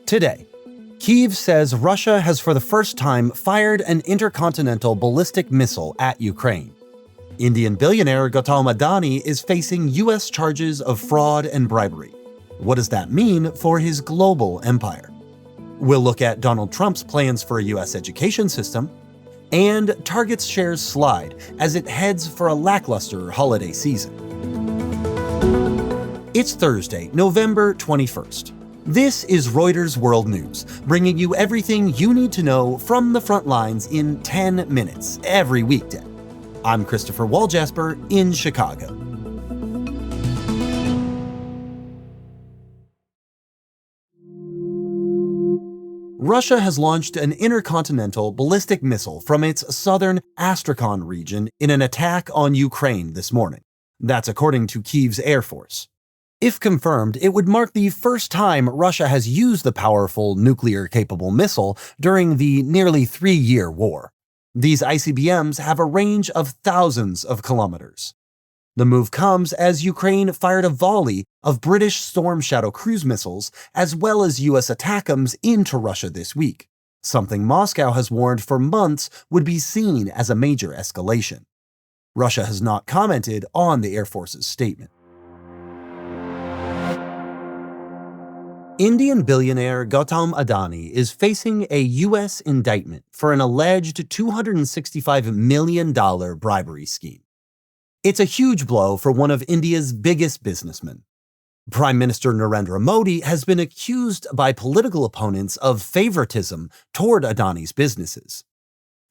Today, Kyiv says Russia has for the first time fired an intercontinental ballistic missile at Ukraine. Indian billionaire Gautam Adani is facing US charges of fraud and bribery. What does that mean for his global empire? We'll look at Donald Trump's plans for a US education system, and Target's shares slide as it heads for a lackluster holiday season. It's Thursday, November 21st. This is Reuters World News, bringing you everything you need to know from the front lines in 10 minutes every weekday. I'm Christopher Waljasper in Chicago. Russia has launched an intercontinental ballistic missile from its southern Astrakhan region in an attack on Ukraine this morning. That's according to Kyiv's Air Force. If confirmed, it would mark the first time Russia has used the powerful nuclear-capable missile during the nearly 3-year war. These ICBMs have a range of thousands of kilometers. The move comes as Ukraine fired a volley of British Storm Shadow cruise missiles as well as US ATACMS into Russia this week, something Moscow has warned for months would be seen as a major escalation. Russia has not commented on the Air Force's statement. Indian billionaire Gautam Adani is facing a U.S. indictment for an alleged $265 million bribery scheme. It's a huge blow for one of India's biggest businessmen. Prime Minister Narendra Modi has been accused by political opponents of favoritism toward Adani's businesses.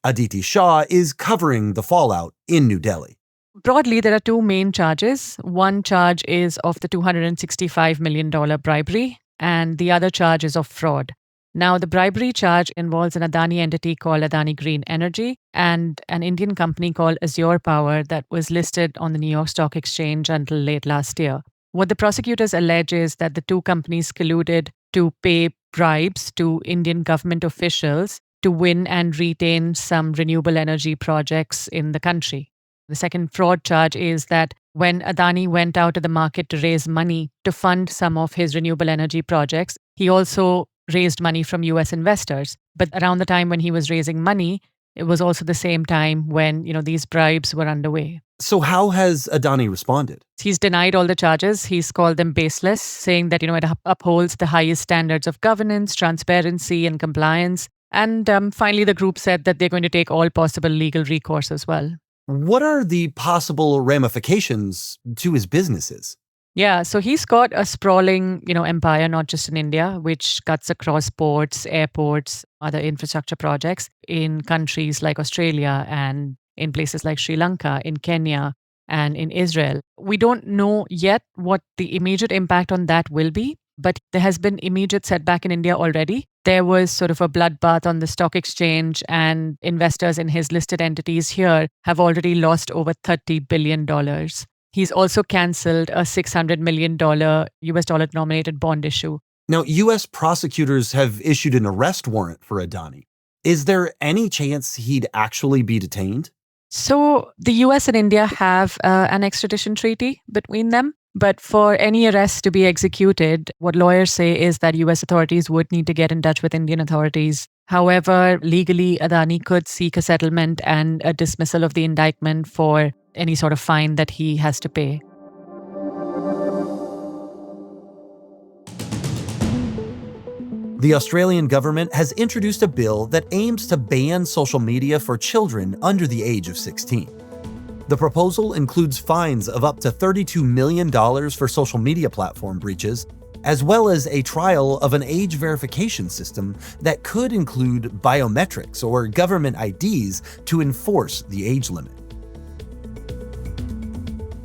Aditi Shah is covering the fallout in New Delhi. Broadly, there are two main charges. One charge is of the $265 million bribery, and the other charge is of fraud. Now, the bribery charge involves an Adani entity called Adani Green Energy and an Indian company called Azure Power that was listed on the New York Stock Exchange until late last year. What the prosecutors allege is that the two companies colluded to pay bribes to Indian government officials to win and retain some renewable energy projects in the country. The second fraud charge is that when Adani went out to the market to raise money to fund some of his renewable energy projects, he also raised money from US investors. But around the time when he was raising money, it was also the same time when, these bribes were underway. So how has Adani responded? He's denied all the charges. He's called them baseless, saying that, it upholds the highest standards of governance, transparency, and compliance. And finally, the group said that they're going to take all possible legal recourse as well. What are the possible ramifications to his businesses? Yeah, so he's got a sprawling, empire, not just in India, which cuts across ports, airports, other infrastructure projects in countries like Australia and in places like Sri Lanka, in Kenya, and in Israel. We don't know yet what the immediate impact on that will be, but there has been immediate setback in India already. There was sort of a bloodbath on the stock exchange, and investors in his listed entities here have already lost over $30 billion. He's also cancelled a $600 million US dollar denominated bond issue. Now, US prosecutors have issued an arrest warrant for Adani. Is there any chance he'd actually be detained? So the US and India have an extradition treaty between them. But for any arrest to be executed, what lawyers say is that US authorities would need to get in touch with Indian authorities. However, legally, Adani could seek a settlement and a dismissal of the indictment for any sort of fine that he has to pay. The Australian government has introduced a bill that aims to ban social media for children under the age of 16. The proposal includes fines of up to $32 million for social media platform breaches, as well as a trial of an age verification system that could include biometrics or government IDs to enforce the age limit.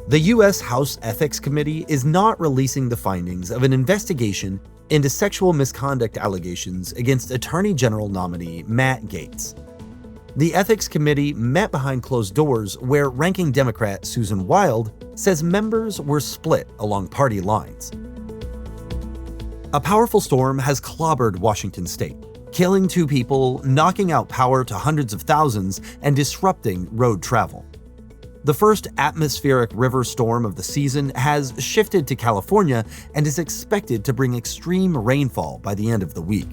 The U.S. House Ethics Committee is not releasing the findings of an investigation into sexual misconduct allegations against Attorney General nominee Matt Gaetz. The Ethics Committee met behind closed doors where ranking Democrat Susan Wild says members were split along party lines. A powerful storm has clobbered Washington state, killing 2 people, knocking out power to hundreds of thousands, and disrupting road travel. The first atmospheric river storm of the season has shifted to California and is expected to bring extreme rainfall by the end of the week.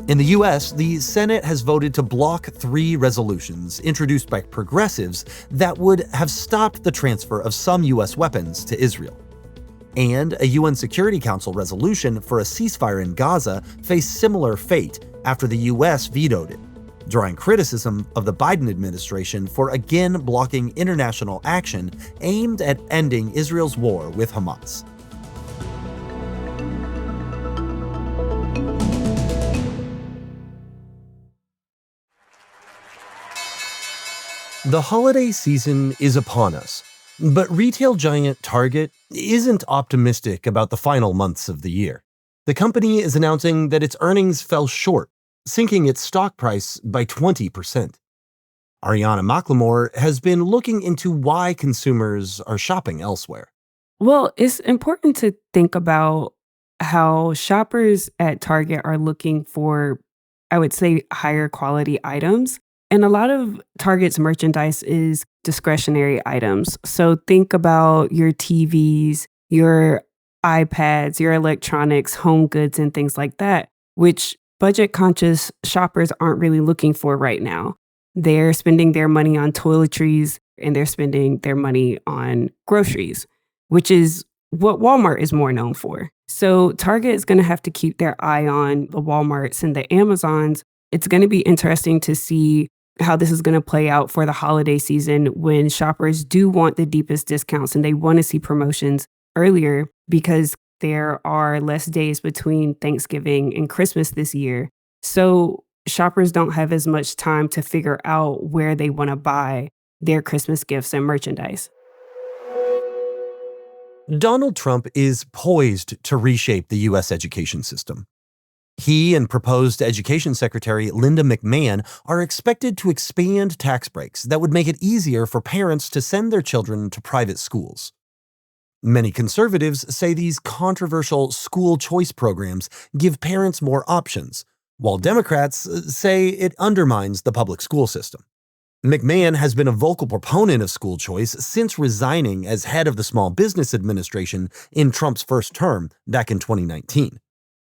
In the US, the Senate has voted to block 3 resolutions introduced by progressives that would have stopped the transfer of some US weapons to Israel. And a UN Security Council resolution for a ceasefire in Gaza faced similar fate after the US vetoed it, drawing criticism of the Biden administration for again blocking international action aimed at ending Israel's war with Hamas. The holiday season is upon us, but retail giant Target isn't optimistic about the final months of the year. The company is announcing that its earnings fell short, sinking its stock price by 20%. Ariana McLemore has been looking into why consumers are shopping elsewhere. Well, it's important to think about how shoppers at Target are looking for, I would say, higher quality items. And a lot of Target's merchandise is discretionary items. So think about your TVs, your iPads, your electronics, home goods, and things like that, which budget-conscious shoppers aren't really looking for right now. They're spending their money on toiletries and they're spending their money on groceries, which is what Walmart is more known for. So Target is going to have to keep their eye on the Walmarts and the Amazons. It's going to be interesting to see how this is going to play out for the holiday season when shoppers do want the deepest discounts and they want to see promotions earlier because there are less days between Thanksgiving and Christmas this year. So shoppers don't have as much time to figure out where they want to buy their Christmas gifts and merchandise. Donald Trump is poised to reshape the U.S. education system. He and proposed Education Secretary Linda McMahon are expected to expand tax breaks that would make it easier for parents to send their children to private schools. Many conservatives say these controversial school choice programs give parents more options, while Democrats say it undermines the public school system. McMahon has been a vocal proponent of school choice since resigning as head of the Small Business Administration in Trump's first term back in 2019.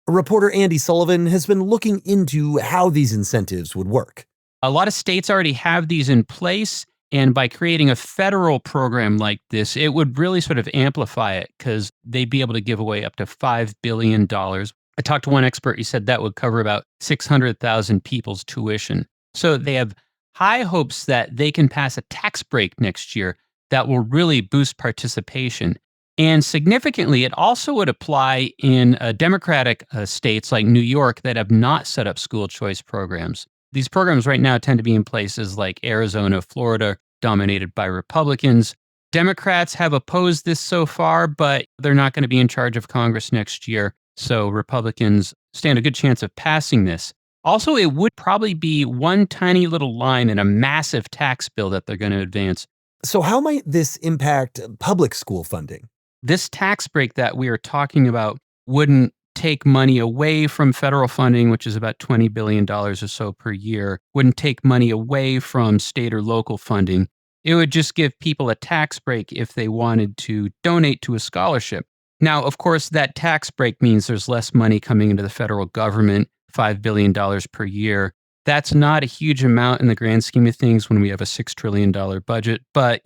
Reporter Andy Sullivan has been looking into how these incentives would work. A lot of states already have these in place, and by creating a federal program like this, it would really sort of amplify it because they'd be able to give away up to $5 billion. I talked to one expert, he said that would cover about 600,000 people's tuition. So they have high hopes that they can pass a tax break next year that will really boost participation. And significantly, it also would apply in Democratic states like New York that have not set up school choice programs. These programs right now tend to be in places like Arizona, Florida, dominated by Republicans. Democrats have opposed this so far, but they're not going to be in charge of Congress next year. So Republicans stand a good chance of passing this. Also, it would probably be one tiny little line in a massive tax bill that they're going to advance. So how might this impact public school funding? This tax break that we are talking about wouldn't take money away from federal funding, which is about $20 billion or so per year, wouldn't take money away from state or local funding. It would just give people a tax break if they wanted to donate to a scholarship. Now, of course, that tax break means there's less money coming into the federal government, $5 billion per year. That's not a huge amount in the grand scheme of things when we have a $6 trillion budget, but,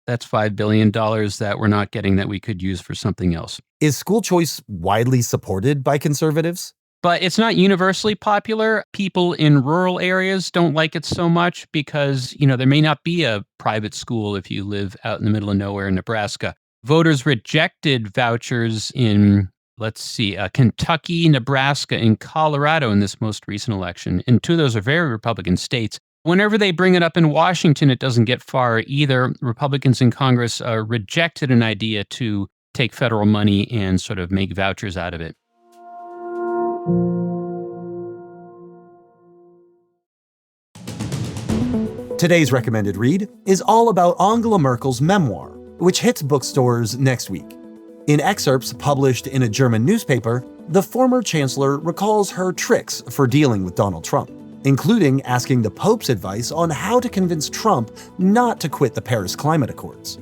that's $5 billion that we're not getting that we could use for something else. Is school choice widely supported by conservatives? But it's not universally popular. People in rural areas don't like it so much because, there may not be a private school if you live out in the middle of nowhere in Nebraska. Voters rejected vouchers in, Kentucky, Nebraska, and Colorado in this most recent election. And 2 of those are very Republican states. Whenever they bring it up in Washington, it doesn't get far either. Republicans in Congress rejected an idea to take federal money and sort of make vouchers out of it. Today's recommended read is all about Angela Merkel's memoir, which hits bookstores next week. In excerpts published in a German newspaper, the former chancellor recalls her tricks for dealing with Donald Trump, including asking the Pope's advice on how to convince Trump not to quit the Paris Climate Accords.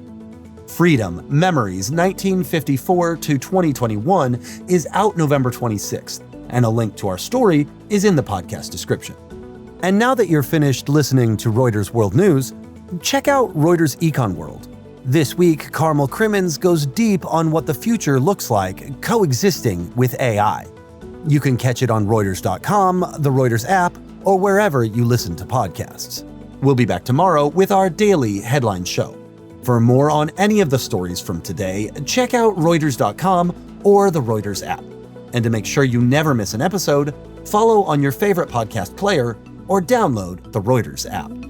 Freedom, Memories 1954 to 2021 is out November 26th, and a link to our story is in the podcast description. And now that you're finished listening to Reuters World News, check out Reuters Econ World. This week, Carmel Crimmins goes deep on what the future looks like coexisting with AI. You can catch it on Reuters.com, the Reuters app, or wherever you listen to podcasts. We'll be back tomorrow with our daily headline show. For more on any of the stories from today, check out Reuters.com or the Reuters app. And to make sure you never miss an episode, follow on your favorite podcast player or download the Reuters app.